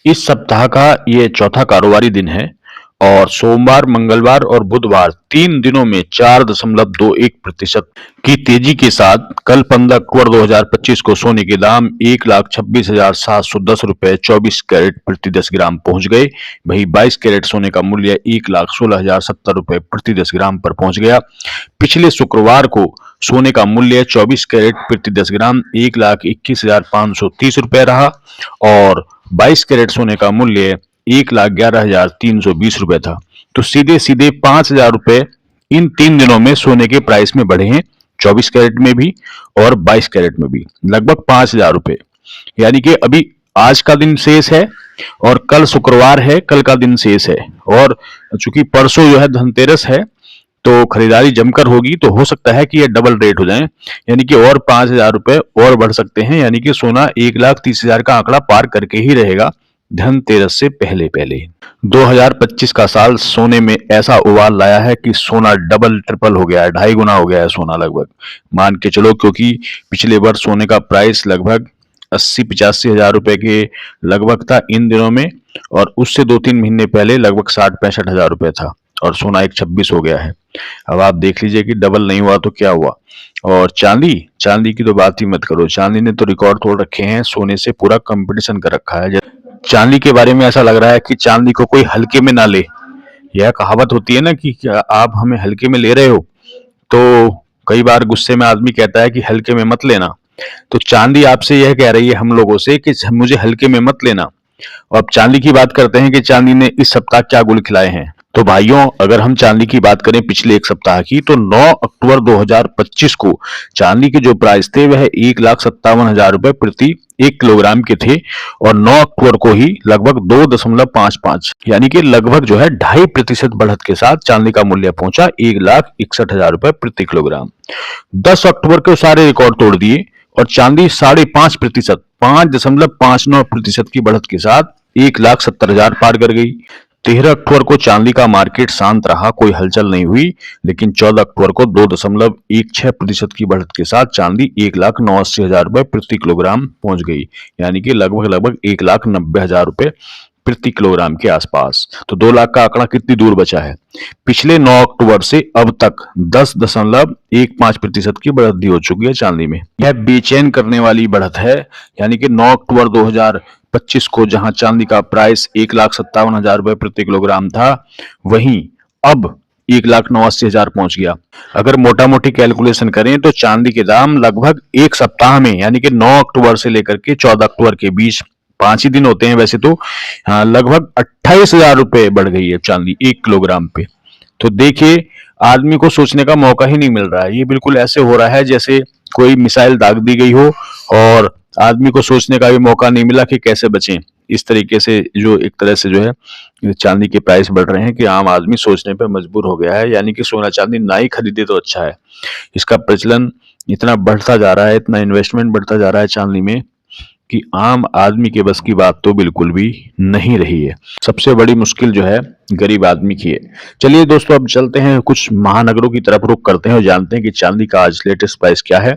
इस सप्ताह का ये चौथा कारोबारी दिन है और सोमवार, मंगलवार और बुधवार 3 दिनों में 4.21% की तेजी के साथ कल 15 अक्टूबर 2025 को सोने के दाम 1,26,710 रुपए 24 कैरेट प्रति 10 ग्राम पहुंच गए। वहीं 22 कैरेट सोने का मूल्य 1,16,070 रुपए प्रति 10 ग्राम पर पहुंच गया। पिछले शुक्रवार को सोने का मूल्य 24 कैरेट प्रति 10 ग्राम 1,21,530 रुपए रहा और 22 कैरेट सोने का मूल्य 1,11,320 रुपए था। तो सीधे सीधे 5,000 रुपए इन 3 दिनों में सोने के प्राइस में बढ़े हैं, 24 कैरेट में भी और 22 कैरेट में भी लगभग 5,000 रुपए। यानी कि अभी आज का दिन शेष है और कल शुक्रवार है, कल का दिन शेष है और चूंकि परसों जो है धनतेरस है तो खरीदारी जमकर होगी, तो हो सकता है कि ये डबल रेट हो जाए, यानी कि और 5,000 रुपए और बढ़ सकते हैं। यानी कि सोना 1,30,000 का आंकड़ा पार करके ही रहेगा धनतेरस से पहले पहले। 2025 का साल सोने में ऐसा उबाल लाया है कि सोना डबल ट्रिपल हो गया है, 2.5 गुना हो गया है सोना लगभग, मान के चलो, क्योंकि पिछले वर्ष सोने का प्राइस लगभग 80-85 हजार रुपए के लगभग था इन दिनों में, और उससे 2-3 महीने पहले लगभग 60-65 हजार रुपए था और सोना 1,26 हो गया है। अब आप देख लीजिए कि डबल नहीं हुआ तो क्या हुआ। और चांदी की तो बात ही मत करो, चांदी ने तो रिकॉर्ड तोड़ रखे हैं, सोने से पूरा कंपटीशन कर रखा है। चांदी के बारे में ऐसा लग रहा है कि चांदी को कोई हल्के में ना ले। यह कहावत होती है ना कि क्या आप हमें हल्के में ले रहे हो, तो कई बार गुस्से में आदमी कहता है कि हल्के में मत लेना। तो चांदी आपसे यह कह रही है हम लोगों से कि मुझे हल्के में मत लेना। और अब चांदी की बात करते हैं कि चांदी ने इस सप्ताह क्या गुल खिलाए हैं। तो भाइयों, अगर हम चांदी की बात करें पिछले एक सप्ताह की, तो 9 अक्टूबर 2025 को चांदी के जो प्राइस थे वह 1,57,000 रुपए प्रति 1 किलोग्राम के थे और 9 अक्टूबर को ही लगभग 2.55 यानी कि लगभग जो है 2.5% बढ़त के साथ चांदी का मूल्य पहुंचा 1,61,000 रुपए प्रति किलोग्राम। 10 अक्टूबर को सारे रिकॉर्ड तोड़ दिए और चांदी 5.5%, 5.59% की बढ़त के साथ 1,70,000 पार कर गई। 13 अक्टूबर को चांदी का मार्केट शांत रहा, कोई हलचल नहीं हुई, लेकिन 14 अक्टूबर को 2.16% की बढ़त के साथ चांदी 1,89,000 रुपए प्रति किलोग्राम पहुंच गई, यानी कि लगभग 1,90,000 रुपए प्रति किलोग्राम के आसपास। तो 2 लाख का आंकड़ा कितनी दूर बचा है। पिछले 9 अक्टूबर से अब तक 10.15% की बढ़ोतरी हो चुकी है चांदी में। यह बेचैन करने वाली बढ़त है, यानी कि 9 अक्टूबर 2025 को जहां चांदी का प्राइस 1,57,000 रुपए प्रति किलोग्राम था, वहीं अब 1,89,000 पहुंच गया। अगर मोटा मोटी कैलकुलेशन करें तो चांदी के दाम लगभग एक सप्ताह में, यानी कि 9 अक्टूबर से लेकर के 14 अक्टूबर के बीच 5 ही दिन होते हैं वैसे तो, लगभग 28,000 रुपए बढ़ गई है चांदी 1 किलोग्राम पे। तो देखिए, आदमी को सोचने का मौका ही नहीं मिल रहा है। ये बिल्कुल ऐसे हो रहा है जैसे कोई मिसाइल दाग दी गई हो और आदमी को सोचने का भी मौका नहीं मिला कि कैसे बचें। इस तरीके से जो एक तरह से जो है चांदी के प्राइस बढ़ रहे हैं कि आम आदमी सोचने पर मजबूर हो गया है, यानी कि सोना चांदी ना ही खरीदे तो अच्छा है। इसका प्रचलन इतना बढ़ता जा रहा है, इतना इन्वेस्टमेंट बढ़ता जा रहा है चांदी में कि आम आदमी के बस की बात तो बिल्कुल भी नहीं रही है। सबसे बड़ी मुश्किल जो है गरीब आदमी की है। चलिए दोस्तों, अब चलते हैं कुछ महानगरों की तरफ रुख करते हैं और जानते हैं कि चांदी का आज लेटेस्ट प्राइस क्या है।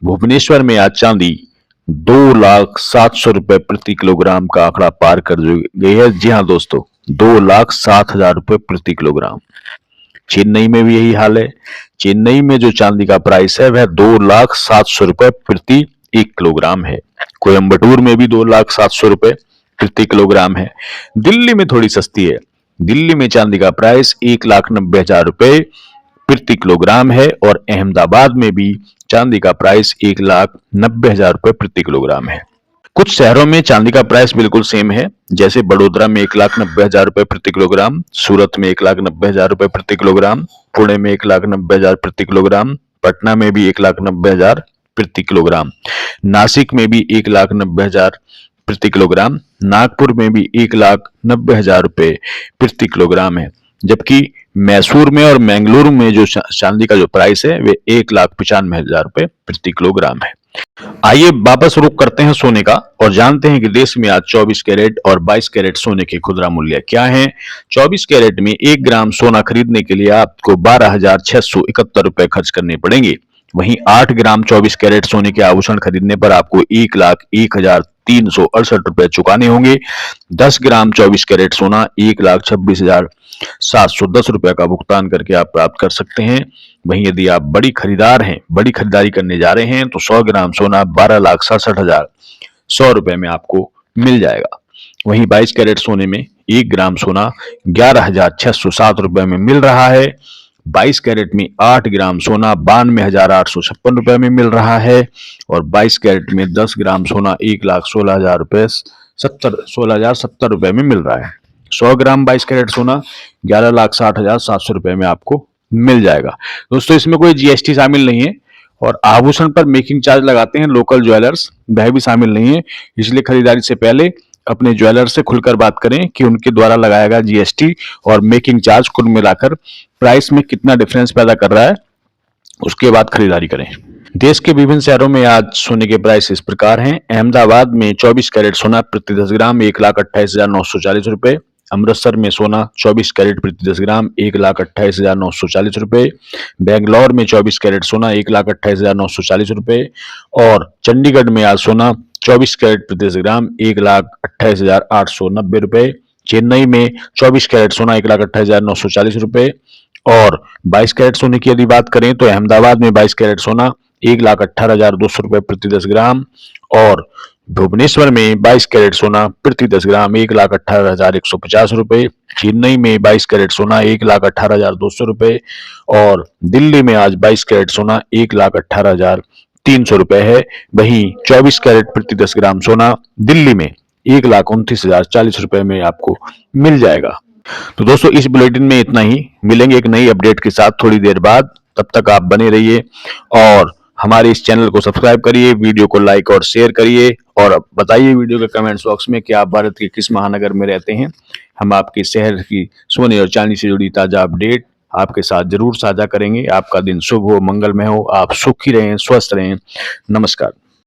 भुवनेश्वर में आज चांदी 2,07,000 रुपए प्रति किलोग्राम का आंकड़ा पार कर गई है। जी हाँ दोस्तों, 2,07,000 रुपए प्रति किलोग्राम। चेन्नई में भी यही हाल है। चेन्नई में जो चांदी का प्राइस है वह 2,07,000 रुपए प्रति 1 किलोग्राम है। कोयम्बटूर में भी 2,07,000 रुपए प्रति किलोग्राम है। दिल्ली में थोड़ी सस्ती है। दिल्ली में चांदी का प्राइस 1,90,000 रुपए प्रति किलोग्राम है और अहमदाबाद में भी चांदी का प्राइस 1,90,000 रुपए प्रति किलोग्राम है। कुछ शहरों में चांदी का प्राइस बिल्कुल सेम है, जैसे बड़ोदरा में 1,90,000 रुपए प्रति किलोग्राम, सूरत में 1,90,000 रुपए प्रति किलोग्राम, पुणे में 1,90,000 प्रति किलोग्राम, पटना में भी 1,90,000 प्रति किलोग्राम, नासिक में भी 1,90,000 प्रति किलोग्राम, नागपुर में भी 1,90,000 रुपए प्रति किलोग्राम है। जबकि मैसूर में और मैंगलोर में जो चांदी का जो प्राइस है वे 1,95,000 रुपए प्रति किलोग्राम है। आइए वापस रुख करते हैं सोने का और जानते हैं कि देश में आज 24 कैरेट और 22 कैरेट सोने के खुदरा मूल्य क्या हैं। 24 कैरेट में 1 ग्राम सोना खरीदने के लिए आपको 12,671 रुपए खर्च करने पड़ेंगे, वहीं 8 ग्राम 24 कैरेट सोने के आभूषण खरीदने पर आपको 1,01,368 रुपए चुकाने होंगे। 10 ग्राम 24 कैरेट सोना 1,26,710 रुपए का भुगतान करके आप प्राप्त कर सकते हैं। वहीं यदि आप बड़ी खरीदार हैं, बड़ी खरीदारी करने जा रहे हैं, तो 100 ग्राम सोना 12,67,100 रुपए में आपको मिल जाएगा। वहीं 22 कैरेट सोने में 1 ग्राम सोना 11,607 रुपए में मिल रहा है। 22 कैरेट में 8 ग्राम सोना 92,856 रुपए में मिल रहा है और 22 कैरेट में 10 ग्राम सोना 1,16,000 रुपए 16,070 रुपए में मिल रहा है। 100 ग्राम 22 कैरेट सोना 11,60,700 रुपए में आपको मिल जाएगा। दोस्तों, इसमें कोई जीएसटी शामिल नहीं है और आभूषण पर मेकिंग चार्ज लगाते हैं लोकल ज्वेलर्स, वह भी शामिल नहीं है। इसलिए खरीदारी से पहले अपने ज्वेलर से खुलकर बात करें कि उनके द्वारा लगाया गया जीएसटी और मेकिंग चार्ज कुल मिलाकर प्राइस में कितना डिफरेंस पैदा कर रहा है, उसके बाद खरीदारी करें। देश के विभिन्न शहरों में आज सोने के प्राइस इस प्रकार हैं। अहमदाबाद में 24 कैरेट सोना प्रति 10 ग्राम 1,28,940 रुपए। अमृतसर में सोना 24 कैरेट प्रति 10 ग्राम 1,28,940 रुपए। बेंगलौर में 24 कैरेट सोना 1,28,940 रुपए और चंडीगढ़ में आज सोना 24 कैरेट प्रति 10 ग्राम 1,28,890 रुपए। चेन्नई में 24 कैरेट सोना 1,28,940 रुपए और 22 कैरेट सोने की यदि बात करें तो अहमदाबाद में 22 कैरेट सोना 1,18,200 रुपए प्रति 10 ग्राम और भुवनेश्वर में 22 कैरेट सोना प्रति 10 ग्राम 1,18,150 रुपए। चेन्नई में 22 कैरेट सोना 1,18,200 रुपए और दिल्ली में आज 22 कैरेट सोना 1,18,300 रुपए है। वहीं 24 कैरेट प्रति 10 ग्राम सोना दिल्ली में 1,29,040 रुपए में आपको मिल जाएगा। तो दोस्तों, इस बुलेटिन में इतना ही। मिलेंगे एक नई अपडेट के साथ थोड़ी देर बाद। तब तक आप बने रहिए और हमारे इस चैनल को सब्सक्राइब करिए, वीडियो को लाइक और शेयर करिए और बताइए वीडियो के कमेंट्स बॉक्स में कि आप भारत के किस महानगर में रहते हैं। हम आपके शहर की सोने और चांदी से जुड़ी ताजा अपडेट आपके साथ जरूर साझा करेंगे। आपका दिन शुभ हो, मंगलमय हो, आप सुखी रहें, स्वस्थ रहें। नमस्कार।